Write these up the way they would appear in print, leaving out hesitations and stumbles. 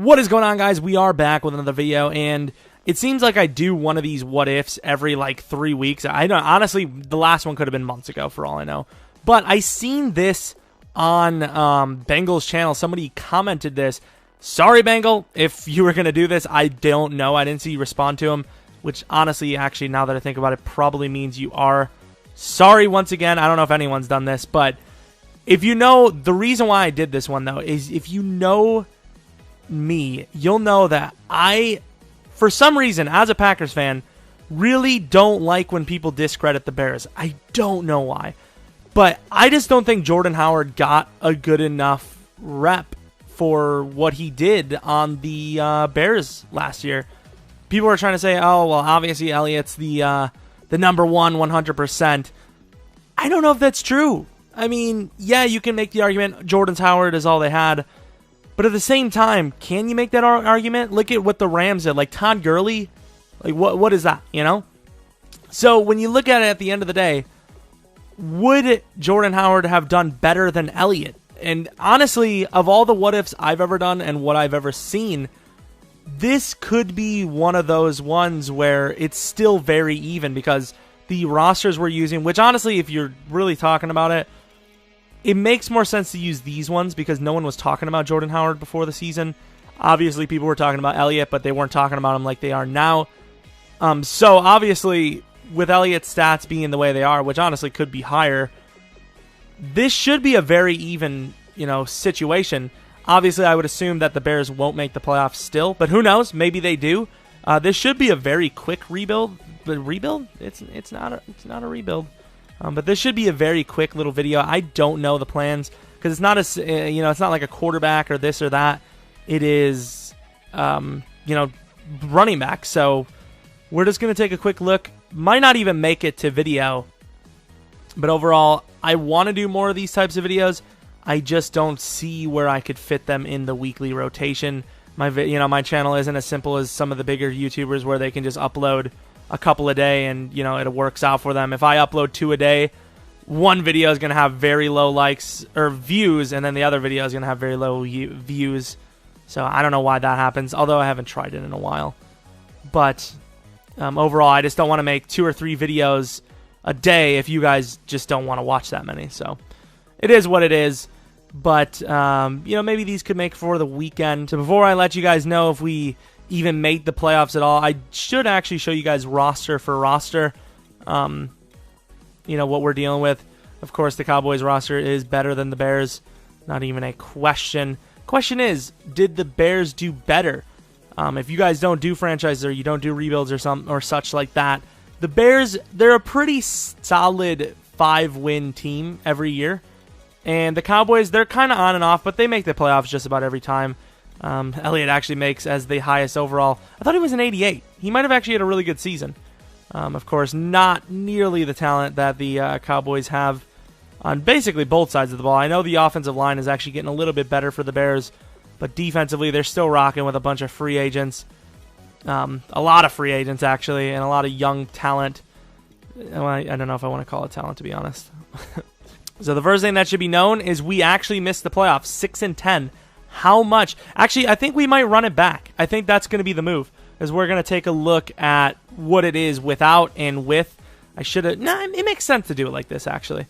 What is going on, guys? We are back with another video, and it seems like I do one of these what-ifs every, 3 weeks. I don't, honestly, the last one could have been months ago, for all I know. But I seen this on Bengal's channel. Somebody commented this. Sorry, Bengal, if you were going to do this. I don't know. I didn't see you respond to him, which, honestly, actually, now that I think about it, probably means you are. Sorry once again. I don't know if anyone's done this, but if you know, the reason why I did this one, though, is if you know me, you'll know that I, for some reason, as a Packers fan, really don't like when people discredit the Bears. I don't know why, but I just don't think Jordan Howard got a good enough rep for what he did on the Bears last year. People are trying to say, oh, well, obviously Elliott's the number one 100%. I don't know if that's true. I mean, yeah, you can make the argument Jordan Howard is all they had. But at the same time, can you make that argument? Look at what the Rams did. Like Todd Gurley, like what is that, you know? So when you look at it at the end of the day, would Jordan Howard have done better than Elliott? And honestly, of all the what-ifs I've ever done and what I've ever seen, this could be one of those ones where it's still very even because the rosters we're using, which honestly, if you're really talking about it, it makes more sense to use these ones because no one was talking about Jordan Howard before the season. Obviously, people were talking about Elliott, but they weren't talking about him like they are now. So, obviously, with Elliott's stats being the way they are, which honestly could be higher, this should be a very even, situation. Obviously, I would assume that the Bears won't make the playoffs still, but who knows? Maybe they do. This should be a very quick rebuild. But rebuild? It's not a rebuild. But this should be a very quick little video. I don't know the plans because it's not it's not like a quarterback or this or that. It is, running back. So we're just going to take a quick look. Might not even make it to video. But overall, I want to do more of these types of videos. I just don't see where I could fit them in the weekly rotation. My channel isn't as simple as some of the bigger YouTubers where they can just upload a couple a day and it works out for them. If I upload 2 a day, one video is going to have very low likes or views, and then the other video is going to have very low views. So I don't know why that happens, although I haven't tried it in a while. But overall, I just don't want to make 2 or 3 videos a day if you guys just don't want to watch that many. So it is what it is. But maybe these could make for the weekend. So before I let you guys know if we even made the playoffs at all, I should actually show you guys roster for roster, what we're dealing with. Of course, the Cowboys roster is better than the Bears. Not even a question. Question is, did the Bears do better? If you guys don't do franchises or you don't do rebuilds or such like that, the Bears, they're a pretty solid 5-win team every year. And the Cowboys, they're kind of on and off, but they make the playoffs just about every time. Elliott actually makes as the highest overall. I thought he was an 88. He might have actually had a really good season. Of course, not nearly the talent that the Cowboys have on basically both sides of the ball. I know the offensive line is actually getting a little bit better for the Bears, but defensively, they're still rocking with a bunch of free agents. A lot of free agents, actually, and a lot of young talent. Well, I don't know if I want to call it talent, to be honest. So the first thing that should be known is we actually missed the playoffs, 6-10. How much? Actually, I think we might run it back. I think that's going to be the move, is we're going to take a look at what it is without and with. It makes sense to do it like this, actually.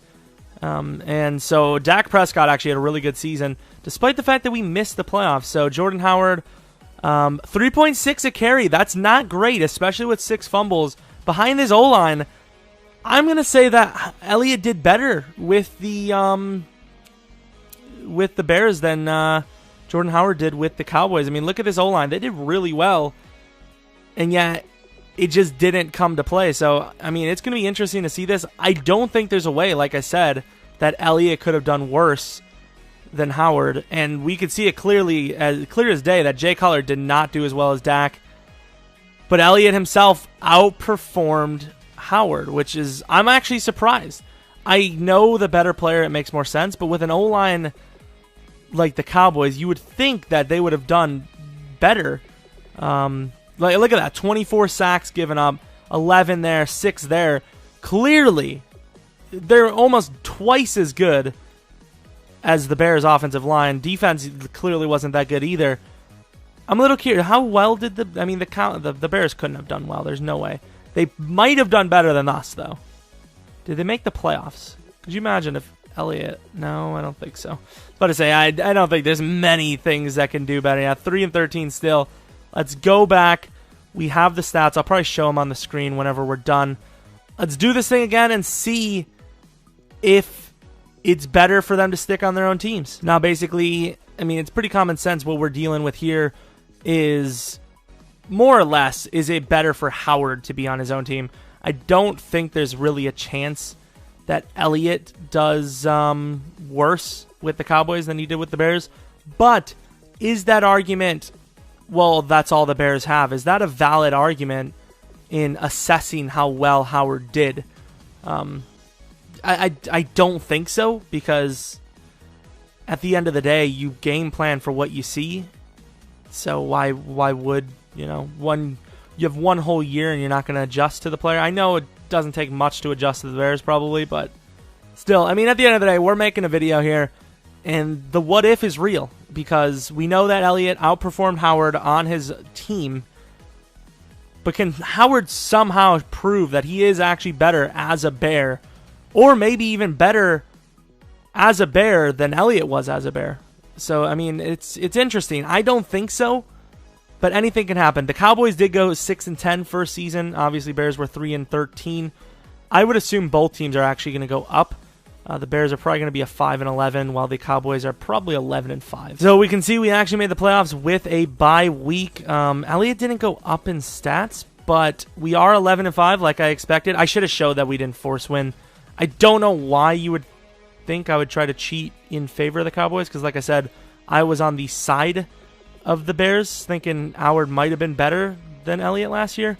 And so Dak Prescott actually had a really good season, despite the fact that we missed the playoffs. So Jordan Howard, 3.6 a carry. That's not great, especially with 6 fumbles. Behind his O-line, I'm going to say that Elliott did better with the Bears than Jordan Howard did with the Cowboys. I mean, look at this O-line. They did really well, and yet it just didn't come to play. So, I mean, it's going to be interesting to see this. I don't think there's a way, like I said, that Elliott could have done worse than Howard, and we could see it clearly, as clear as day, that Jay Cutler did not do as well as Dak, but Elliott himself outperformed Howard, which is, I'm actually surprised. I know the better player, it makes more sense, but with an O-line like the Cowboys, you would think that they would have done better. Look at that, 24 sacks given up, 11 there, 6 there. Clearly, they're almost twice as good as the Bears' offensive line. Defense clearly wasn't that good either. I'm a little curious. How well did the Bears couldn't have done well. There's no way. They might have done better than us, though. Did they make the playoffs? Could you imagine if Elliott? No, I don't think so. I was about to say, I don't think there's many things that can do better. Yeah, 3-13 still. Let's go back. We have the stats. I'll probably show them on the screen whenever we're done. Let's do this thing again and see if it's better for them to stick on their own teams. Now, basically, I mean, it's pretty common sense. What we're dealing with here is, more or less, is it better for Howard to be on his own team? I don't think there's really a chance that Elliott does worse with the Cowboys than he did with the Bears. But is that argument, well, that's all the Bears have, is that a valid argument in assessing how well Howard did? I don't think so, because at the end of the day, you game plan for what you see. So why would, you have one whole year and you're not going to adjust to the player? I know it doesn't take much to adjust to the Bears probably, but still, I mean, at the end of the day, we're making a video here, and the what if is real, because we know that Elliott outperformed Howard on his team, but can Howard somehow prove that he is actually better as a Bear, or maybe even better as a Bear than Elliott was as a Bear? So, I mean, it's interesting. I don't think so, but anything can happen. The Cowboys did go 6-10 first season. Obviously, Bears were 3-13. I would assume both teams are actually going to go up. The Bears are probably going to be a 5-11, while the Cowboys are probably 11-5. So we can see we actually made the playoffs with a bye week. Elliott didn't go up in stats, but we are 11-5 like I expected. I should have showed that we didn't force win. I don't know why you would think I would try to cheat in favor of the Cowboys, because like I said, I was on the side of the Bears, thinking Howard might have been better than Elliott last year.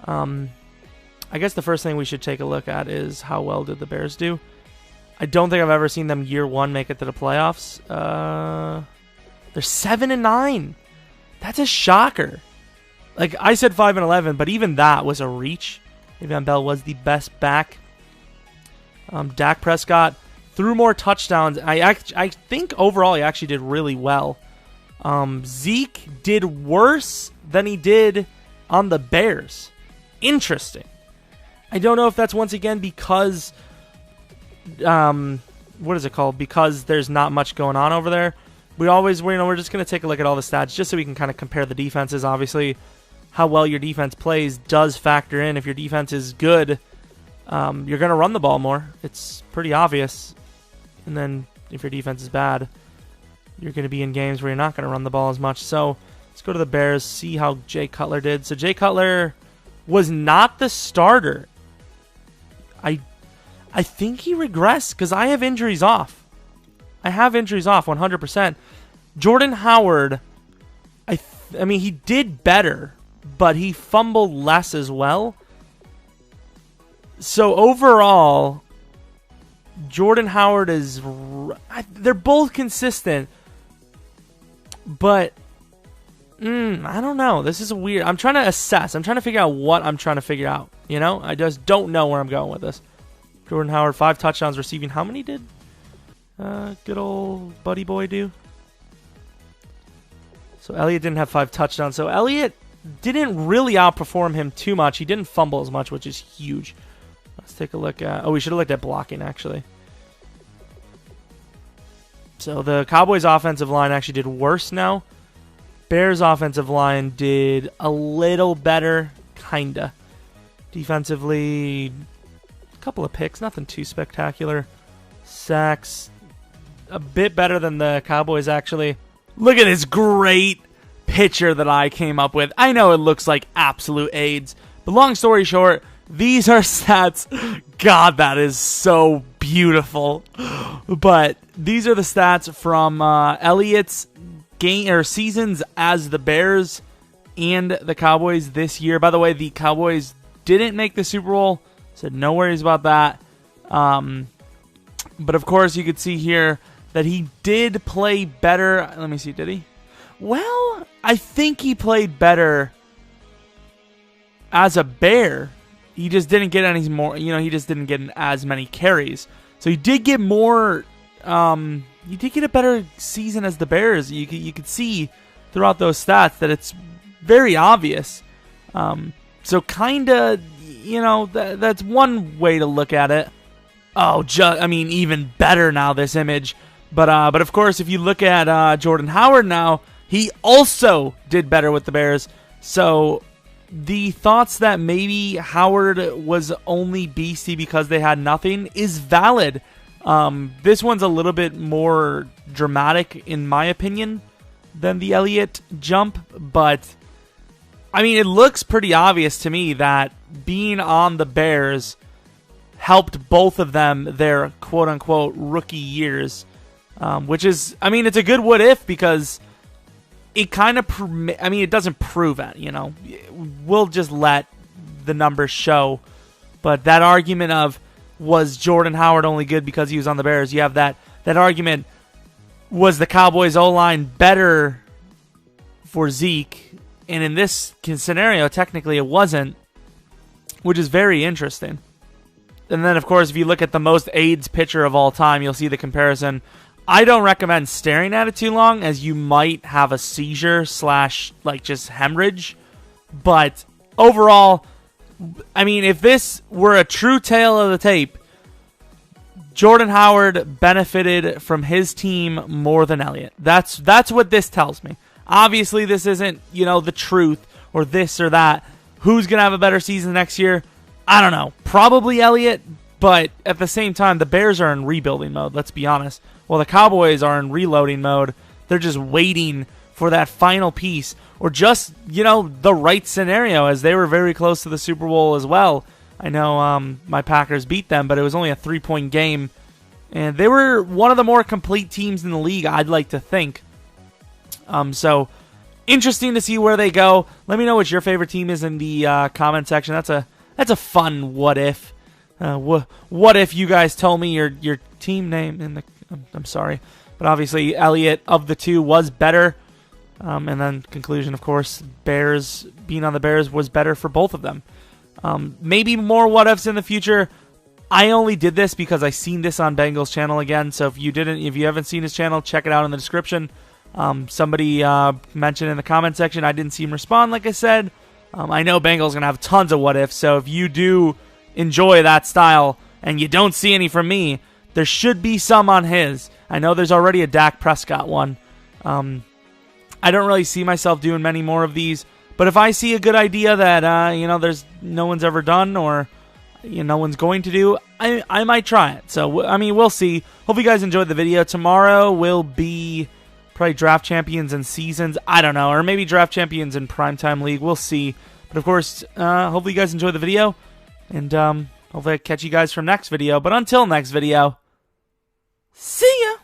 I guess the first thing we should take a look at is how well did the Bears do. I don't think I've ever seen them year one make it to the playoffs. They're 7-9. That's a shocker. Like, I said 5-11, but even that was a reach. Le'Veon Bell was the best back. Dak Prescott threw more touchdowns. I think overall he actually did really well. Zeke did worse than he did on the Bears. Interesting. I don't know if that's once again because, what is it called? Because there's not much going on over there. We're just going to take a look at all the stats just so we can kind of compare the defenses. Obviously, how well your defense plays does factor in. If your defense is good, you're going to run the ball more. It's pretty obvious. And then if your defense is bad, you're going to be in games where you're not going to run the ball as much. So let's go to the Bears, see how Jay Cutler did. So Jay Cutler was not the starter. I think he regressed because I have injuries off. I have injuries off 100%. Jordan Howard, I mean, he did better, but he fumbled less as well. So overall, Jordan Howard is... they're both consistent, but I don't know. This is weird. I'm trying to assess. I'm trying to figure out what I'm trying to figure out. I just don't know where I'm going with this. Jordan Howard, 5 touchdowns receiving. How many did good old buddy boy do? So Elliott didn't have 5 touchdowns. So Elliott didn't really outperform him too much. He didn't fumble as much, which is huge. Let's take a look at... we should have looked at blocking, actually. So the Cowboys' offensive line actually did worse now. Bears' offensive line did a little better, kinda. Defensively, a couple of picks, nothing too spectacular. Sacks, a bit better than the Cowboys, actually. Look at this great picture that I came up with. I know it looks like absolute AIDS, but long story short, these are stats. God, that is so beautiful. But these are the stats from Elliott's seasons as the Bears and the Cowboys this year. By the way, the Cowboys didn't make the Super Bowl, so no worries about that. But of course, you could see here that he did play better. Let me see, did he? Well, I think he played better as a Bear. He just didn't get any more, he just didn't get as many carries. So he did get more, he did get a better season as the Bears. You could see throughout those stats that it's very obvious. So kind of, you know, that's one way to look at it. Oh, I mean, even better now, this image. But of course, if you look at Jordan Howard now, he also did better with the Bears. So the thoughts that maybe Howard was only beastie because they had nothing is valid. This one's a little bit more dramatic, in my opinion, than the Elliott jump. But, I mean, it looks pretty obvious to me that being on the Bears helped both of them their quote-unquote rookie years. Which is, I mean, it's a good what if because it kind of, I mean, it doesn't prove it, you know. We'll just let the numbers show. But that argument of, was Jordan Howard only good because he was on the Bears? You have that argument, was the Cowboys O-line better for Zeke? And in this scenario, technically it wasn't, which is very interesting. And then, of course, if you look at the most AIDS pitcher of all time, you'll see the comparison. I don't recommend staring at it too long, as you might have a seizure / like just hemorrhage. But overall, I mean, if this were a true tale of the tape, Jordan Howard benefited from his team more than Elliott. That's what this tells me. Obviously, this isn't, you know, the truth or this or that. Who's going to have a better season next year? I don't know. Probably Elliott, but at the same time, the Bears are in rebuilding mode, let's be honest. Well, the Cowboys are in reloading mode. They're just waiting for that final piece or just, you know, the right scenario, as they were very close to the Super Bowl as well. I know my Packers beat them, but it was only a 3-point game. And they were one of the more complete teams in the league, I'd like to think. So, interesting to see where they go. Let me know what your favorite team is in the comment section. That's a fun what if. What if you guys told me your team name in the... I'm sorry. But obviously, Elliott of the two was better. And then conclusion, of course, Bears, being on the Bears was better for both of them. Maybe more what ifs in the future. I only did this because I seen this on Bengals channel again. So if you haven't seen his channel, check it out in the description. Somebody mentioned in the comment section. I didn't see him respond, like I said. I know Bengals gonna have tons of what ifs. So if you do enjoy that style and you don't see any from me, there should be some on his. I know there's already a Dak Prescott one. I don't really see myself doing many more of these. But if I see a good idea that you know, there's no one's ever done or no one's going to do, I might try it. So I mean, we'll see. Hope you guys enjoyed the video. Tomorrow will be probably Draft Champions and Seasons. I don't know, or maybe Draft Champions and Primetime League. We'll see. But of course, hopefully you guys enjoyed the video, and hopefully I catch you guys from next video. But until next video, see ya.